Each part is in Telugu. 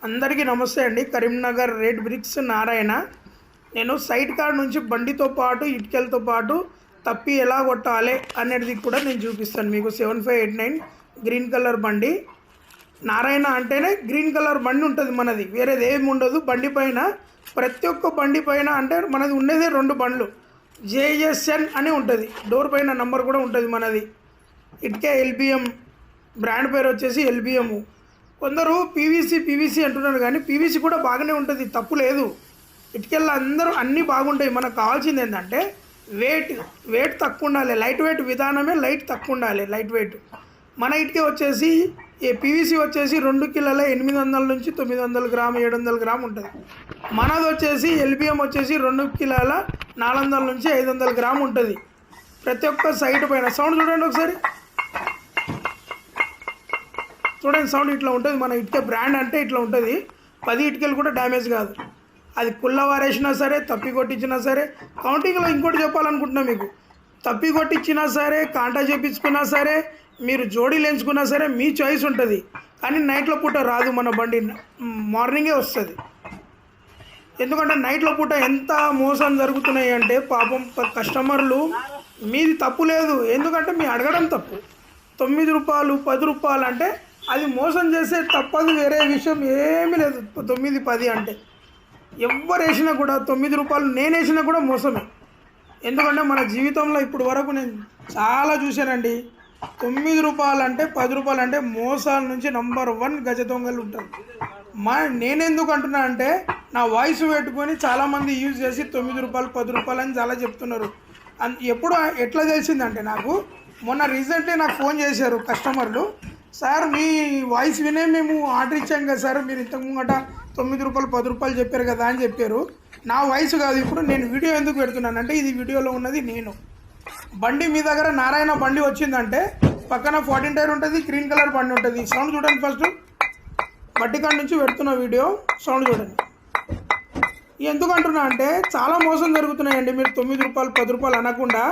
అందరికీ నమస్తే అండి. Karimnagar red bricks Narayana. నేను సైట్ కార్డ్ నుంచి బండితో పాటు ఇటుకలతో పాటు తప్పి ఎలా కొట్టాలి అనేది కూడా నేను చూపిస్తాను మీకు. 7589 గ్రీన్ కలర్ బండి. నారాయణ అంటేనే గ్రీన్ కలర్ బండి ఉంటుంది మనది, వేరేది ఏమి ఉండదు. బండి పైన ప్రతి ఒక్క బండి పైన అంటే మనది ఉండేదే 2 బండ్లు, జేఎస్ఎన్ అని ఉంటుంది. డోర్ పైన నంబర్ కూడా ఉంటుంది మనది. ఇటుకే ఎల్బిఎం, బ్రాండ్ పేరు వచ్చేసి ఎల్బిఎం. కొందరు పీవీసీ అంటున్నారు, కానీ పీవీసీ కూడా బాగానే ఉంటుంది, తప్పు లేదు. ఇటుకెళ్ళ అందరూ అన్నీ బాగుంటాయి. మనకు కావాల్సింది ఏంటంటే వెయిట్ తక్కువ ఉండాలి. లైట్ వెయిట్ విధానమే తక్కువ ఉండాలి, లైట్ వెయిట్. మన ఇటుకే వచ్చేసి పీవీసీ వచ్చేసి 2 కిలోల 800 నుంచి 900 గ్రాము 700 గ్రాము ఉంటుంది. మనది వచ్చేసి ఎల్బిఎం వచ్చేసి 2 కిలోల 400 నుంచి 500 గ్రాము ఉంటుంది. ప్రతి ఒక్క సైడ్ పైన సౌండ్ చూడండి ఒకసారి, చూడండి సౌండ్ ఇట్లా ఉంటుంది. మన ఇటుక బ్రాండ్ అంటే ఇట్లా ఉంటుంది. 10 ఇటుకలు కూడా డ్యామేజ్ కాదు. అది కుల్లవారేసినా సరే, తప్పి కొట్టించినా సరే. కౌంటింగ్లో ఇంకోటి చెప్పాలనుకుంటున్నా మీకు, తప్పి కొట్టించినా సరే, కాంటా చేపించుకున్నా సరే, మీరు జోడీలు ఎంచుకున్నా సరే, మీ చాయిస్ ఉంటుంది. కానీ నైట్లో పూట రాదు మన బండి, మార్నింగే వస్తుంది. ఎందుకంటే నైట్లో పూట ఎంత మోసం జరుగుతున్నాయి అంటే పాపం కస్టమర్లు. మీది తప్పు లేదు, ఎందుకంటే మీ అడగడం తప్పు. 9 రూపాయలు 10 రూపాయలు అంటే అది మోసం చేసే తప్పదు, వేరే విషయం ఏమీ లేదు. 9, 10 అంటే ఎవరు వేసినా కూడా 9 రూపాయలు నేను వేసినా కూడా మోసమే. ఎందుకంటే మన జీవితంలో ఇప్పుడు వరకు నేను చాలా చూశానండి. 9 రూపాయలు అంటే 10 రూపాయలు అంటే మోసాల నుంచి నంబర్ 1 గజ దొంగలు ఉంటారు. నేనెందుకు అంటున్నా అంటే నా వాయిస్ పెట్టుకొని చాలామంది యూజ్ చేసి 9 రూపాయలు 10 రూపాయలు అని చాలా చెప్తున్నారు. ఎప్పుడు ఎట్లా తెలిసిందంటే నాకు మొన్న రీసెంట్లీ నాకు ఫోన్ చేశారు కస్టమర్లు. సార్ మీ వాయిస్ వినే మేము ఆర్డర్ ఇచ్చాం కదా సార్, మీరు ఇంతకు ముంగట 9 రూపాయలు 10 రూపాయలు చెప్పారు కదా అని చెప్పారు. నా వాయిస్ కాదు, ఇప్పుడు నేను వీడియో ఎందుకు పెడుతున్నానంటే ఇది వీడియోలో ఉన్నది నేను. బండి మీ దగ్గర నారాయణ బండి వచ్చిందంటే పక్కన 14 టైర్ ఉంటుంది, గ్రీన్ కలర్ బండి ఉంటుంది. సౌండ్ చూడండి ఫస్ట్, మట్టికాడ నుంచి పెడుతున్న వీడియో సౌండ్ చూడండి. ఎందుకు అంటున్నా అంటే చాలా మోసం జరుగుతున్నాయండి. మీరు 9 రూపాయలు 10 రూపాయలు అనకుండా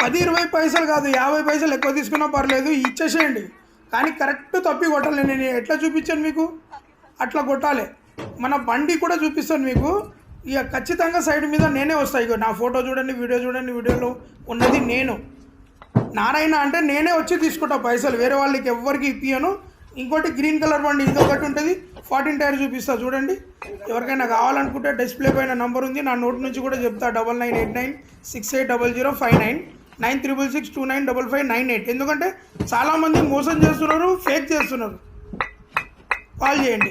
10-20 పైసలు కాదు, 50 పైసలు ఎక్కువ తీసుకున్నా పర్లేదు, ఇచ్చేసేయండి. కానీ కరెక్ట్ తప్పి కొట్టాలి. నేను ఎట్లా చూపించాను మీకు, అట్లా కొట్టాలి. మన బండి కూడా చూపిస్తాను మీకు. ఇక ఖచ్చితంగా సైడ్ మీద నేనే వస్తాయి. నా ఫోటో చూడండి, వీడియో చూడండి, వీడియోలో ఉన్నది నేను. నారాయణ అంటే నేనే వచ్చి తీసుకుంటా పైసలు, వేరే వాళ్ళకి ఎవ్వరికి ఇప్పియను. ఇంకోటి గ్రీన్ కలర్ బండి ఇదొకటి ఉంటుంది, 14 టైర్ చూపిస్తా చూడండి. ఎవరికైనా కావాలనుకుంటే డిస్ప్లే పైన నంబర్ ఉంది, నా నోట్ నుంచి కూడా చెప్తా. 9989680059 9666295598. ఎందుకంటే చాలామంది మోసం చేస్తున్నారు, ఫేక్ చేస్తున్నారు. కాల్ చేయండి.